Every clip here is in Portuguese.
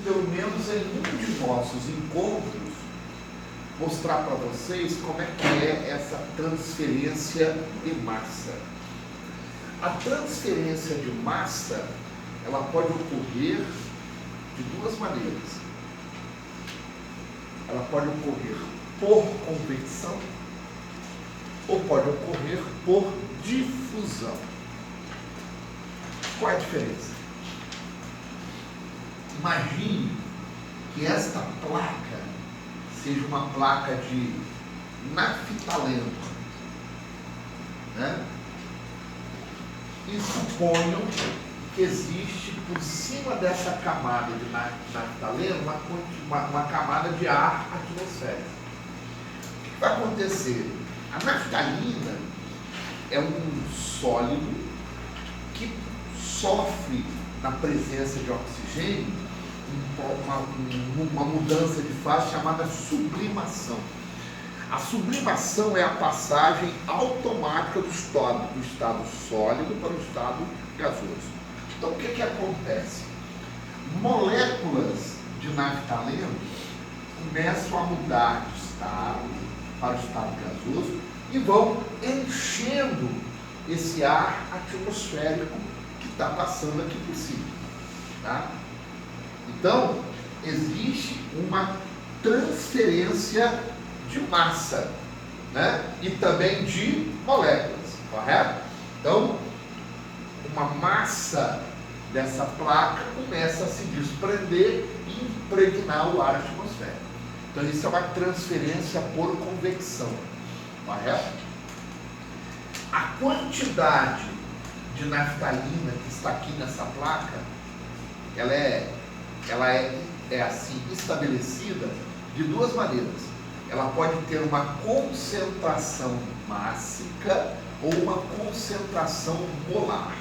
pelo menos em um de nossos encontros, mostrar para vocês como é que é essa transferência de massa. A transferência de massa, ela pode ocorrer de duas maneiras. Ela pode ocorrer por convecção ou pode ocorrer por difusão. Qual é a diferença? Imagine que esta placa seja uma placa de naftaleno, né? E suponham que existe por cima dessa camada de naftaleno uma camada de ar atmosférico. O que vai acontecer? A naftalina é um sólido que sofre, na presença de oxigênio, uma mudança de fase chamada sublimação. A sublimação é a passagem automática do estado sólido para o estado gasoso. Então, o que acontece? Moléculas de naftaleno começam a mudar de estado para o estado gasoso e vão enchendo esse ar atmosférico que está passando aqui por cima. Tá? Então, existe uma transferência de massa, né? E também de moléculas, correto? Então, uma massa dessa placa começa a se desprender e impregnar o ar atmosférico. Então, isso é uma transferência por convecção, correto? A quantidade de naftalina que está aqui nessa placa, ela é assim estabelecida de duas maneiras. Ela pode ter uma concentração mássica ou uma concentração molar.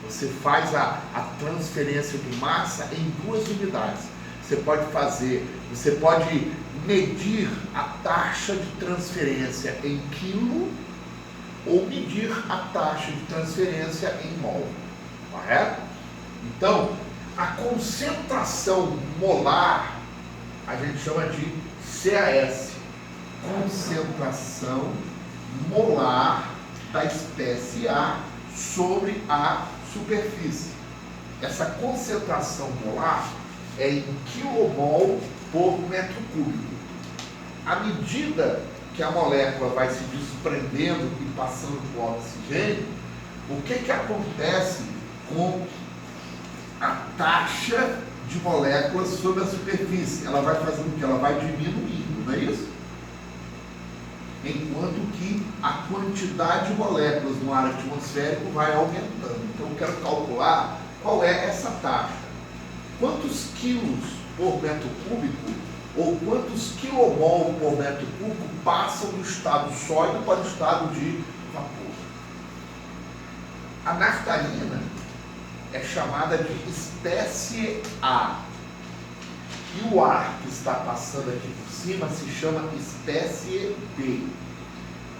Você faz a transferência de massa em duas unidades. Você pode medir a taxa de transferência em quilo ou medir a taxa de transferência em mol, correto? Então, a concentração molar a gente chama de CAS, concentração molar da espécie A sobre a superfície. Essa concentração molar é em quilomol por metro cúbico. À medida que a molécula vai se desprendendo e passando para o oxigênio, o que acontece com a taxa de moléculas sobre a superfície? Ela vai fazendo o que? Ela vai diminuindo, não é isso? Enquanto que a quantidade de moléculas no ar atmosférico vai aumentando. Então eu quero calcular qual é essa taxa. Quantos quilos por metro cúbico ou quantos quilomol por metro cúbico passam do estado sólido para o estado de vapor? A naftalina é chamada de espécie A. E o ar que está passando aqui por cima se chama espécie B.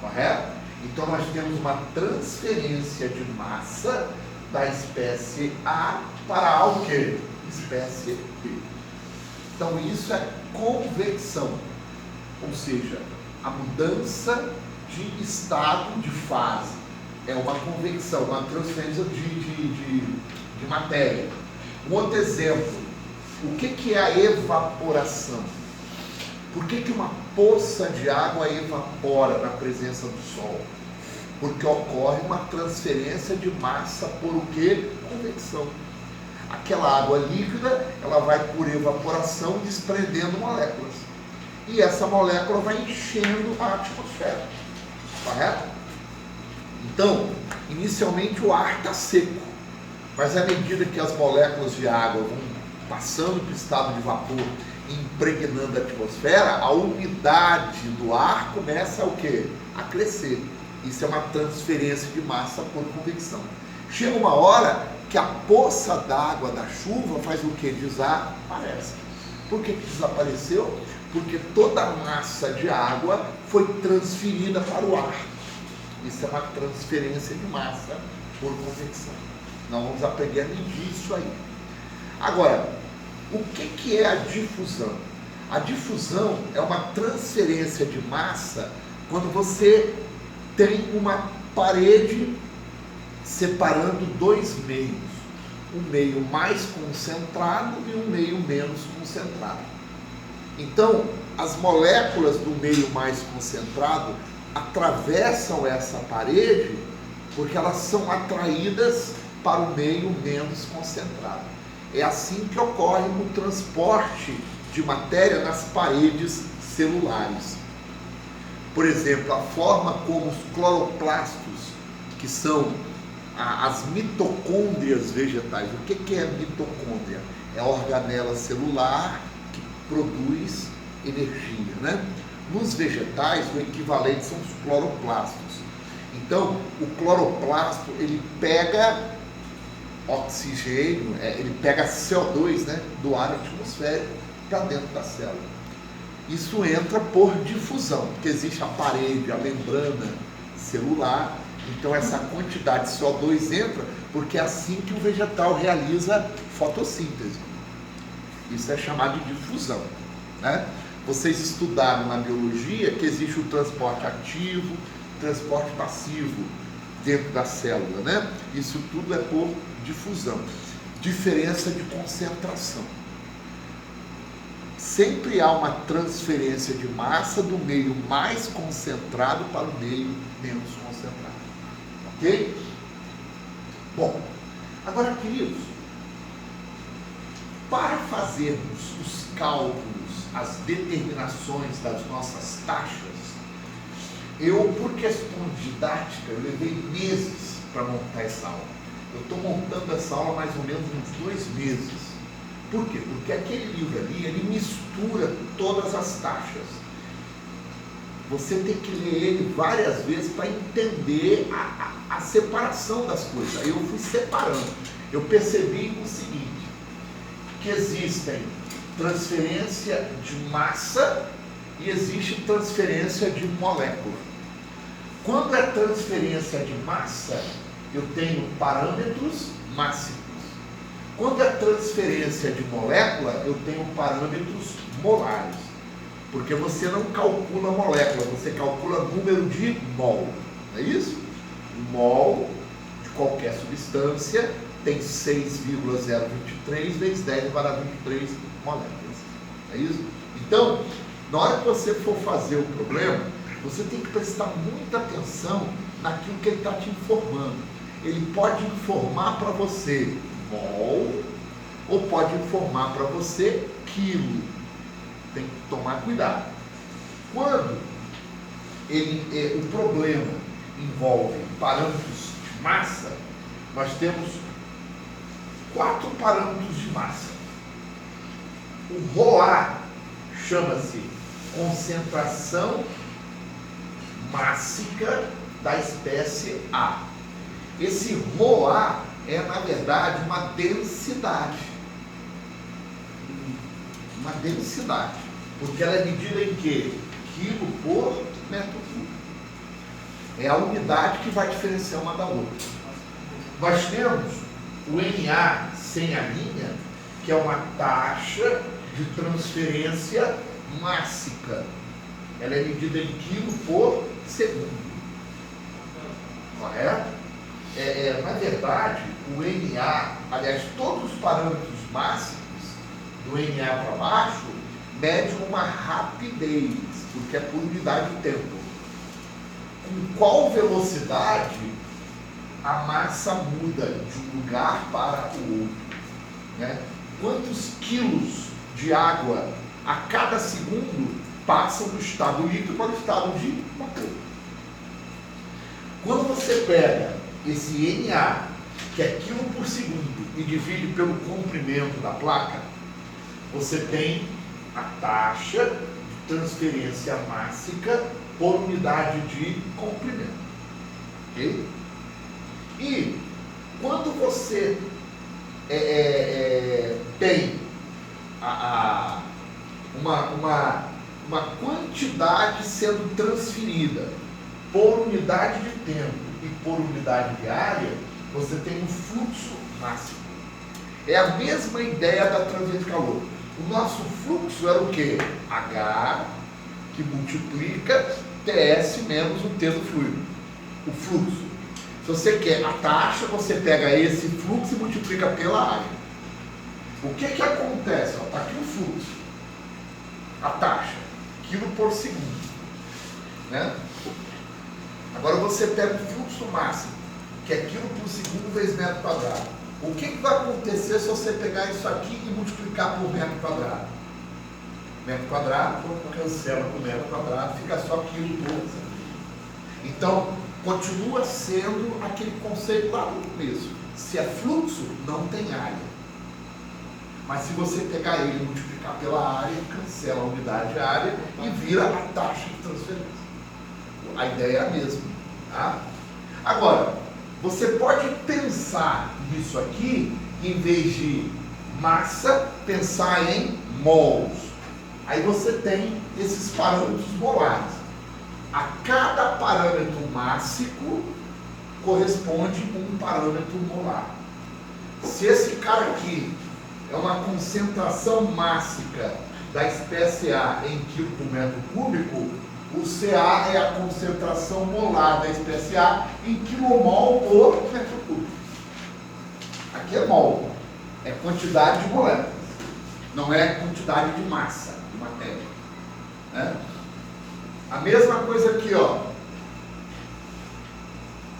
Correto? Então nós temos uma transferência de massa da espécie A para o quê? Espécie B. Então isso é convecção. Ou seja, a mudança de estado de fase. É uma convecção, uma transferência de matéria. Um outro exemplo, o que é a evaporação? Por que uma poça de água evapora na presença do sol? Porque ocorre uma transferência de massa por o que? Convecção. Aquela água líquida, ela vai por evaporação desprendendo moléculas. E essa molécula vai enchendo a atmosfera. Correto? Então, inicialmente o ar está seco, mas à medida que as moléculas de água vão passando para o estado de vapor, impregnando a atmosfera, a umidade do ar começa o quê? A crescer. Isso é uma transferência de massa por convecção. Chega uma hora que a poça d'água da chuva faz o quê? Desaparece. Por que desapareceu? Porque toda a massa de água foi transferida para o ar. Isso é uma transferência de massa por convecção. Nós vamos aprender a medir isso aí. Agora, O que é a difusão? A difusão é uma transferência de massa quando você tem uma parede separando dois meios, um meio mais concentrado e um meio menos concentrado. Então, as moléculas do meio mais concentrado atravessam essa parede porque elas são atraídas para o meio menos concentrado. É assim que ocorre o transporte de matéria nas paredes celulares. Por exemplo, a forma como os cloroplastos, que são as mitocôndrias vegetais. O que é mitocôndria? É a organela celular que produz energia, né? Nos vegetais, o equivalente são os cloroplastos. Então, o cloroplasto, ele pega oxigênio, ele pega CO2, né, do ar atmosférico para dentro da célula. Isso entra por difusão, porque existe a parede, a membrana celular. Então essa quantidade de CO2 entra porque é assim que o vegetal realiza fotossíntese. Isso é chamado de difusão, né? Vocês estudaram na biologia que existe o transporte ativo, transporte passivo dentro da célula, né? Isso tudo é por difusão. Diferença de concentração. Sempre há uma transferência de massa do meio mais concentrado para o meio menos concentrado. Ok? Bom, agora, queridos, para fazermos os cálculos, as determinações das nossas taxas, por questão didática, eu levei meses para montar essa aula. Eu estou montando essa aula mais ou menos uns 2 meses. Por quê? Porque aquele livro ali, ele mistura todas as taxas. Você tem que ler ele várias vezes para entender a separação das coisas. Aí eu fui separando. Eu percebi o seguinte, que existem transferência de massa e existe transferência de molécula. Quando é transferência de massa, eu tenho parâmetros máximos. Quando é transferência de molécula, eu tenho parâmetros molares. Porque você não calcula molécula, você calcula número de mol. Não é isso? O mol de qualquer substância tem 6,023 vezes 10 elevado a 23 moléculas. É isso? Então, na hora que você for fazer o problema, você tem que prestar muita atenção naquilo que ele está te informando. Ele pode informar para você mol ou pode informar para você quilo. Tem que tomar cuidado. Quando o problema envolve parâmetros de massa, nós temos 4 parâmetros de massa. O ρA chama-se concentração mássica da espécie A. Esse ρA é, na verdade, uma densidade. Uma densidade. Porque ela é medida em quê? Quilo por metro cúbico. É a unidade que vai diferenciar uma da outra. Nós temos o Na sem a linha, que é uma taxa de transferência mássica. Ela é medida em quilo por segundo. Correto? Na verdade, o Na, aliás, todos os parâmetros máximos do Na para baixo, mede uma rapidez, porque é por unidade de tempo. Com qual velocidade a massa muda de um lugar para o outro, né? Quantos quilos de água a cada segundo passam do estado líquido para o estado de vapor? Quando você pega esse Na, que é quilo por segundo, e divide pelo comprimento da placa, você tem a taxa de transferência mássica por unidade de comprimento. Ok? E quando você tem uma quantidade sendo transferida por unidade de tempo e por unidade de área, você tem um fluxo máximo. É a mesma ideia da transferência de calor. O nosso fluxo era o quê? H, que multiplica TS menos o T do fluido. O fluxo. Se você quer a taxa, você pega esse fluxo e multiplica pela área. O que que acontece? Está aqui o fluxo. A taxa. Quilo por segundo. Né? Agora você pega o fluxo máximo, que é quilo por segundo vezes metro quadrado. O que vai acontecer se você pegar isso aqui e multiplicar por metro quadrado? Metro quadrado, cancela por metro quadrado, fica só quilo por segundo. Então, continua sendo aquele conceito lá no começo. Se é fluxo, não tem área. Mas se você pegar ele e multiplicar pela área, cancela a unidade área e vira a taxa de transferência. A ideia é a mesma. Tá? Agora, você pode pensar nisso aqui, em vez de massa, pensar em mols. Aí você tem esses parâmetros molares. A cada parâmetro mássico corresponde um parâmetro molar. Se esse cara aqui é uma concentração mássica da espécie A em quilo por metro cúbico, o CA é a concentração molar da espécie A em quilomol por metro cúbico. Aqui é mol, é quantidade de moléculas, não é quantidade de massa de matéria. Né? A mesma coisa aqui, ó.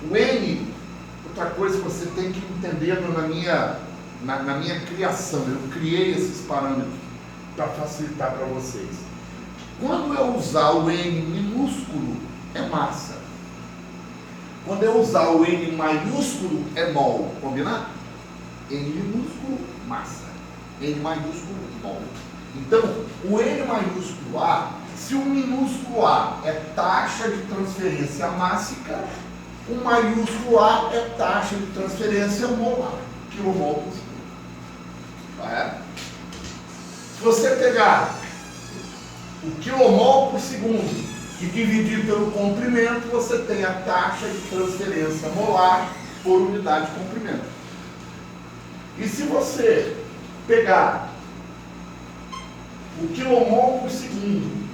O N, outra coisa que você tem que entender na minha criação, eu criei esses parâmetros para facilitar para vocês. Quando eu usar o N minúsculo, é massa. Quando eu usar o N maiúsculo, é mol. Combinado? N minúsculo, massa. N maiúsculo, mol. Então, o N maiúsculo A, se o minúsculo A é taxa de transferência mássica, o maiúsculo A é taxa de transferência molar. Quilomol por segundo. Tá? Se você pegar o quilomol por segundo e dividir pelo comprimento, você tem a taxa de transferência molar por unidade de comprimento. E se você pegar o quilomol por segundo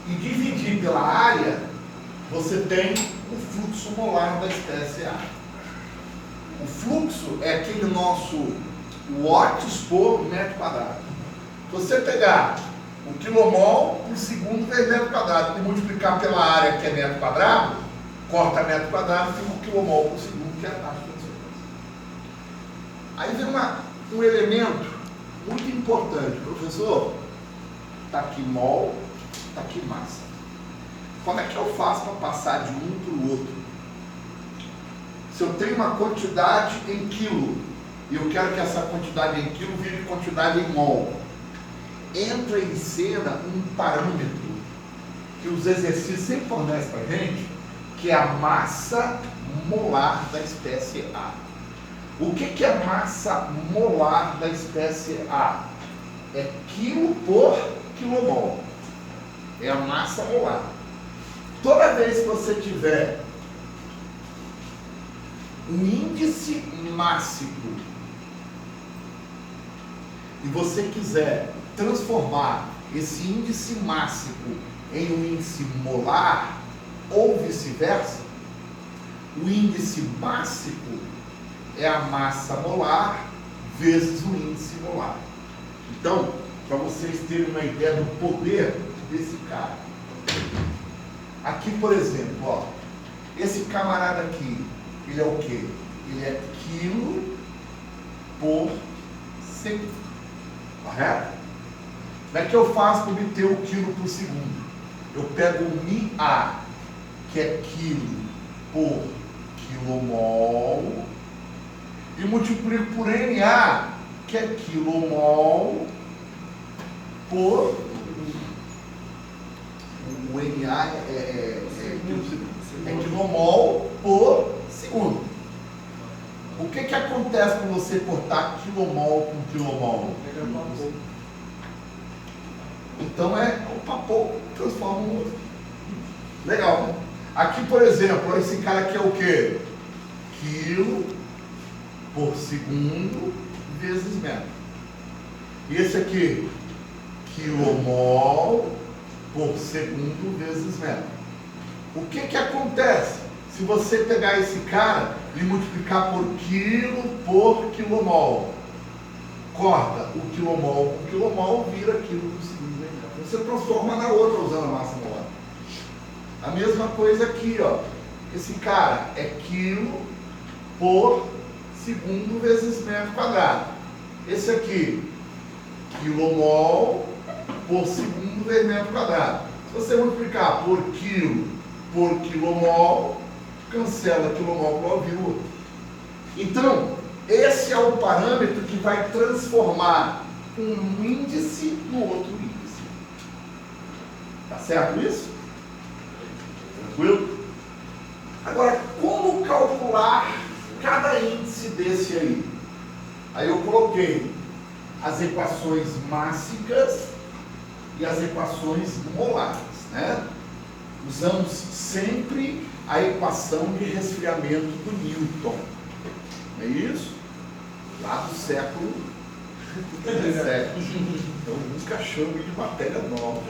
e dividir pela área, você tem o fluxo molar da espécie A. O fluxo é aquele nosso watts por metro quadrado. Se você pegar o quilomol por segundo vezes metro quadrado e multiplicar pela área, que é metro quadrado, corta metro quadrado, fica o quilomol por segundo, que é a taxa de transferência. Aí vem um elemento muito importante. Professor, está aqui mol, está aqui massa. Como é que eu faço para passar de um para o outro? Se eu tenho uma quantidade em quilo e eu quero que essa quantidade em quilo vire quantidade em mol, entra em cena um parâmetro que os exercícios sempre fornecem para a gente, que é a massa molar da espécie A. O que é massa molar da espécie A? É quilo por quilomol. É a massa molar. Toda vez que você tiver um índice mássico e você quiser transformar esse índice mássico em um índice molar ou vice-versa, o índice mássico é a massa molar vezes o índice molar. Então, para vocês terem uma ideia do poder desse cara. Aqui, por exemplo, ó, esse camarada aqui, ele é o quê? Ele é quilo por segundo. Correto? Como é que eu faço para obter o quilo por segundo? Eu pego o MiA, que é quilo por quilomol, e multiplico por Na, que é quilomol por... O Na é quilomol por segundo. O que acontece quando você cortar quilomol com quilomol? Então o papo transforma um outro. Legal, né? Aqui, por exemplo, esse cara aqui é o quê? Quilo por segundo vezes metro. E esse aqui, quilomol por segundo vezes metro. O que que acontece se você pegar esse cara e multiplicar por quilo por quilomol? Corta o quilomol com quilomol, vira quilo por segundo vezes metro. Você transforma na outra usando a massa molar. A mesma coisa aqui, ó. Esse cara é quilo por segundo vezes metro quadrado. Esse aqui, quilomol por segundo vezes metro quadrado. Se você multiplicar por quilo por quilomol, cancela quilomol, vira o outro. Então, esse é o parâmetro que vai transformar um índice no outro índice. Tá certo isso? Tranquilo? Agora, como calcular cada índice desse aí? Aí eu coloquei as equações mássicas e as equações molares, né? Usamos sempre a equação de resfriamento do Newton. Não é isso? Lá do século XVII. Então nunca chame de matéria nova.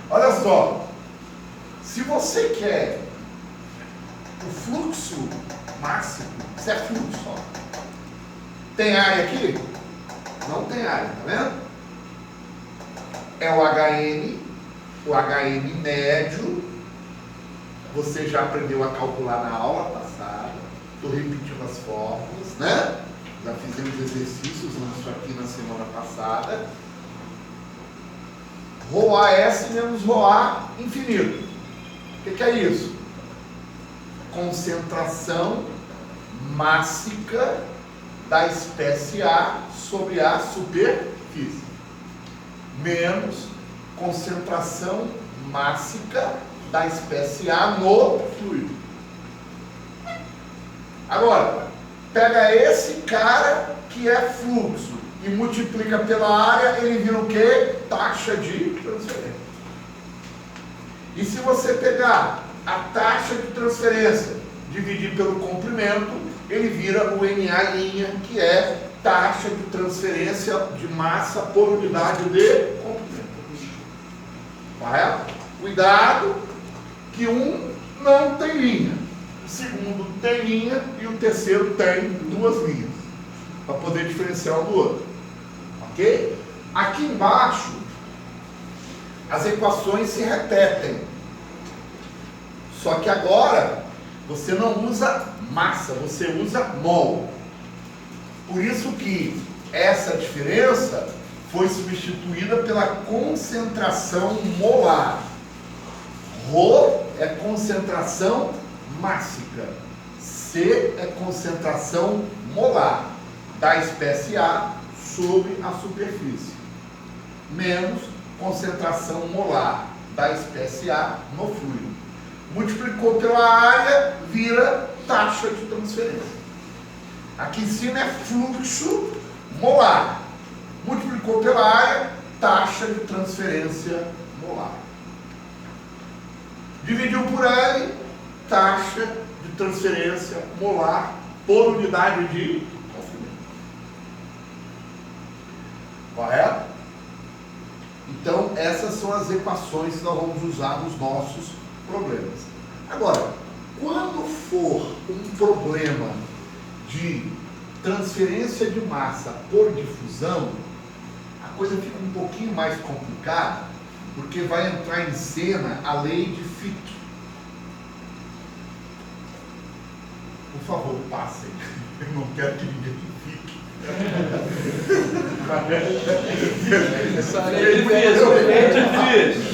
Olha só. Se você quer o fluxo máximo, isso é fluxo, ó. Tem área aqui? Não tem área, tá vendo? É o HN médio. Você já aprendeu a calcular na aula passada. Estou repetindo as fórmulas, né? Já fizemos exercícios isso aqui na semana passada. ρAS menos ρA infinito. O que é isso? Concentração mássica da espécie A sobre a superfície, menos concentração mássica da espécie A no fluido. Agora, pega esse cara que é fluxo e multiplica pela área, ele vira o quê? Taxa de transferência. E se você pegar a taxa de transferência, dividir pelo comprimento, ele vira o NA', que é taxa de transferência de massa por unidade de comprimento. Correto? Cuidado que um não tem linha, o segundo tem linha e o terceiro tem duas linhas, para poder diferenciar um do outro. Ok? Aqui embaixo, as equações se repetem. Só que agora, você não usa massa, você usa mol. Por isso que essa diferença foi substituída pela concentração molar. Rho é concentração mássica. C é concentração molar da espécie A sobre a superfície. Menos concentração molar da espécie A no fluido. Multiplicou pela área, vira taxa de transferência. Aqui em cima é fluxo molar. Multiplicou pela área, taxa de transferência molar. Dividiu por L, taxa de transferência molar por unidade de comprimento. Correto? Então, essas são as equações que nós vamos usar nos nossos problemas. Agora, quando for um problema de transferência de massa por difusão, a coisa fica um pouquinho mais complicada, porque vai entrar em cena a lei de Fick. Por favor, passem. Eu não quero que ninguém fique. Essa lei é difícil.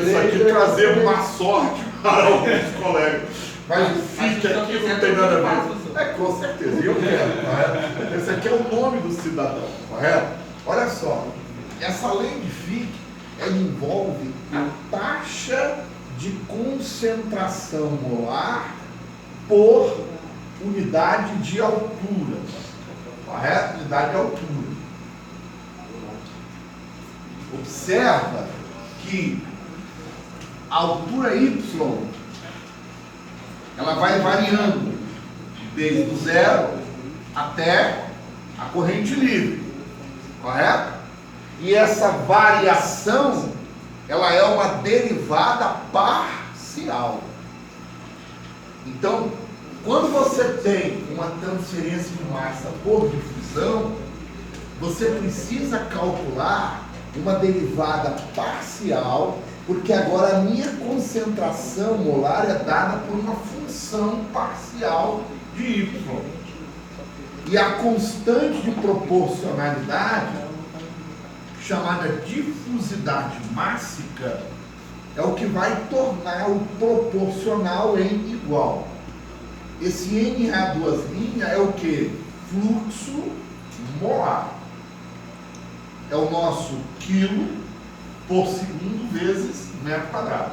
Isso aqui trazer uma sorte para alguns colegas. Mas o FIC aqui não tem nada a ver. É, com certeza, eu quero, correto? Esse aqui é o nome do cidadão, correto? Olha só, essa lei de Fick, ela envolve a taxa de concentração molar por unidade de altura, correto? Unidade de altura. Observa que a altura Y ela vai variando desde o zero até a corrente livre, correto? E essa variação, ela é uma derivada parcial. Então, quando você tem uma transferência de massa por difusão, você precisa calcular uma derivada parcial, porque agora a minha concentração molar é dada por uma função parcial de Y. E a constante de proporcionalidade, chamada difusidade mássica, é o que vai tornar o proporcional em igual. Esse NA duas linhas é o que? Fluxo molar. É o nosso quilo por segundo vezes metro quadrado.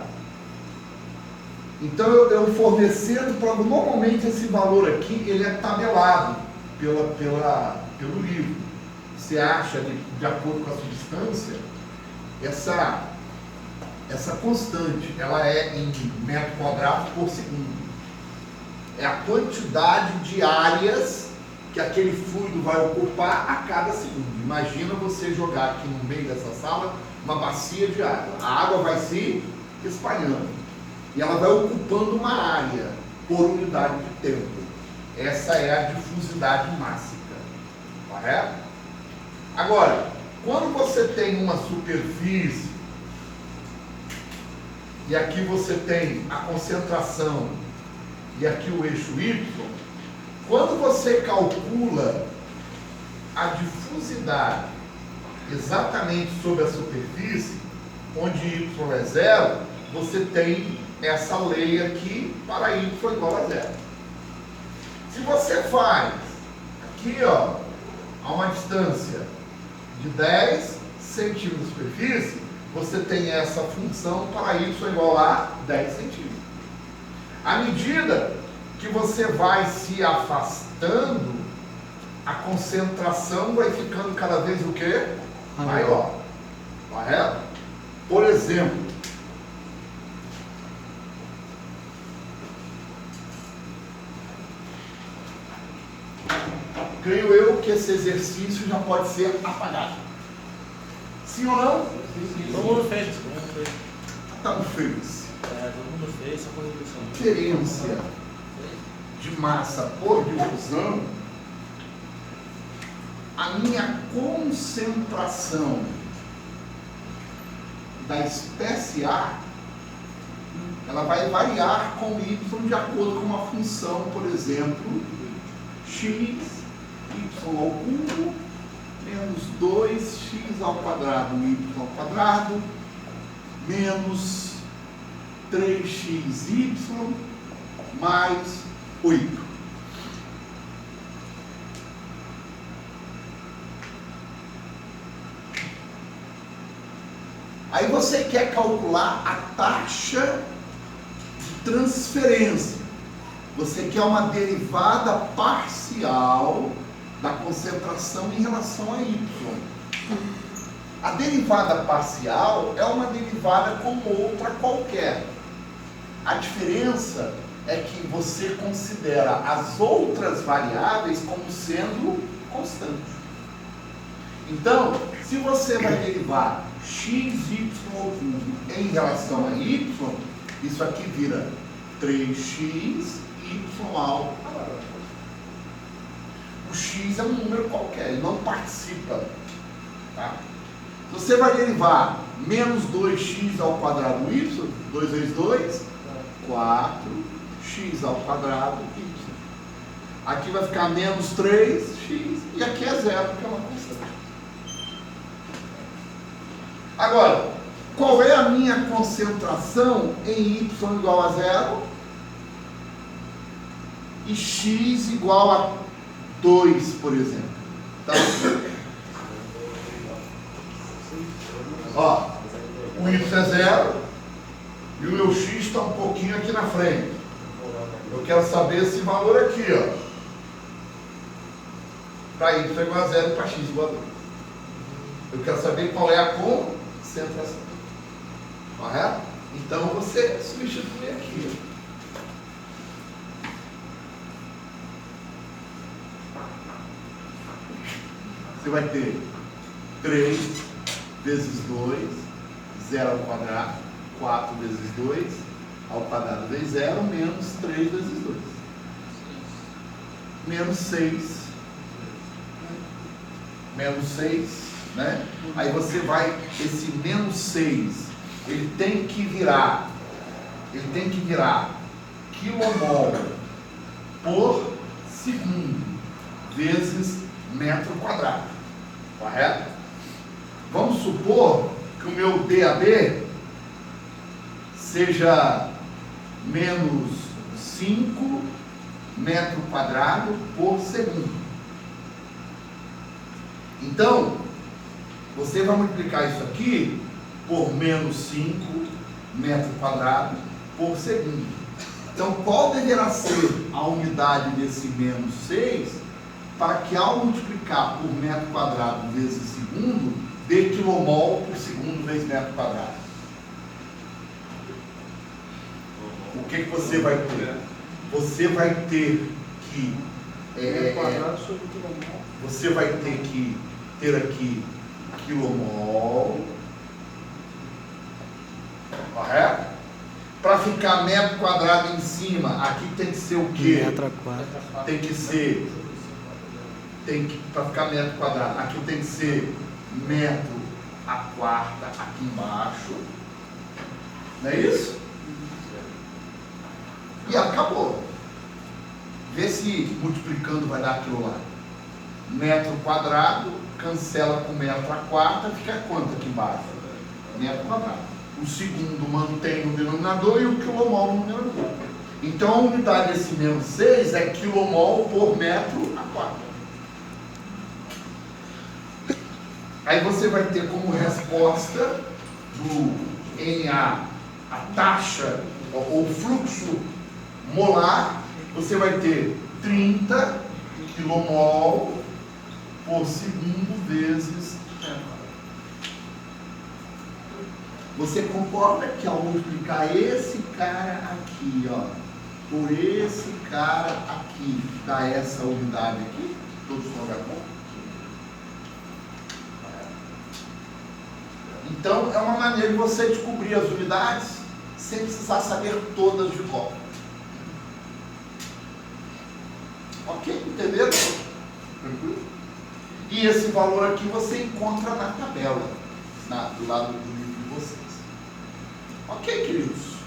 Então eu fornecendo, normalmente esse valor aqui, ele é tabelado pelo livro. Você acha, de acordo com a substância, essa constante, ela é em metro quadrado por segundo. É a quantidade de áreas que aquele fluido vai ocupar a cada segundo. Imagina você jogar aqui no meio dessa sala uma bacia de água. A água vai se espalhando e ela vai ocupando uma área por unidade de tempo. Essa é a difusidade mássica, correto? Agora, quando você tem uma superfície e aqui você tem a concentração e aqui o eixo Y, quando você calcula a difusidade exatamente sobre a superfície, onde Y é zero, você tem essa lei aqui para Y igual a zero. Se você faz aqui, ó, a uma distância de 10 centímetros de superfície, você tem essa função para Y igual a 10 centímetros. À medida que você vai se afastando, a concentração vai ficando cada vez o quê? Maior. Correto? Por exemplo, creio eu que esse exercício já pode ser apagado. Sim ou não? Todo mundo fez. Tá no fez. Todo mundo fez, só contribuição. Diferença de massa por difusão, a minha concentração da espécie A, ela vai variar com Y de acordo com uma função, por exemplo, x, y ao cubo, menos 2x ao quadrado, y ao quadrado, menos 3xy mais 8. Aí você quer calcular a taxa de transferência. Você quer uma derivada parcial da concentração em relação a y. A derivada parcial é uma derivada como outra qualquer. A diferença é que você considera as outras variáveis como sendo constantes. Então, se você vai derivar xy ao cubo em relação a y, isso aqui vira 3x y ao quadrado. O x é um número qualquer, ele não participa. Tá? Você vai derivar menos 2x ao quadrado y, 2 vezes 2, 4x ao quadrado y. Aqui vai ficar menos 3x e aqui é zero, porque é uma constante. Agora, qual é a minha concentração em y igual a zero e x igual a 2, por exemplo? Tá? Ó, o y é zero e o meu x está um pouquinho aqui na frente. Eu quero saber esse valor aqui, ó. Para y igual a zero e para x igual a 2. Eu quero saber qual é a concentração. Correto? Então você substitui aqui. Você vai ter 3 vezes 2, 0 ao quadrado, 4 vezes 2 ao quadrado vezes 0, menos 3 vezes 2. Menos 6. Menos 6, né? Aí você vai, esse menos 6, ele tem que virar quilomol por segundo vezes metro quadrado, correto? Vamos supor que o meu DAB seja menos 5 metro quadrado por segundo. Então, você vai multiplicar isso aqui por menos 5 metro quadrado por segundo. Então, qual deverá ser a unidade desse menos 6 para que, ao multiplicar por metro quadrado vezes segundo, dê quilomol por segundo vezes metro quadrado? O que você vai ter? Você vai ter que... você vai ter que ter aqui quilomol, correto? Para ficar metro quadrado em cima, aqui tem que ser o quê? Metro quadrado. Tem que ser, para ficar metro quadrado, aqui tem que ser metro a quarta aqui embaixo, não é isso? E acabou. Vê se multiplicando vai dar aquilo lá. Metro quadrado, cancela com metro a quarta, fica quanto aqui embaixo? Metro quadrado. O segundo mantém no denominador e o quilomol no numerador. Então a unidade desse menos 6 é quilomol por metro a quarta. Aí você vai ter como resposta do NA a taxa ou fluxo molar, você vai ter 30 quilomol por segundo vezes metro. Você concorda que ao multiplicar esse cara aqui, ó, por esse cara aqui, dá essa unidade aqui? Todos estão de acordo? Então, é uma maneira de você descobrir as unidades sem precisar saber todas de cor. Ok? Entenderam? Tranquilo? E esse valor aqui você encontra na tabela, do lado do livro de vocês. Ok, queridos?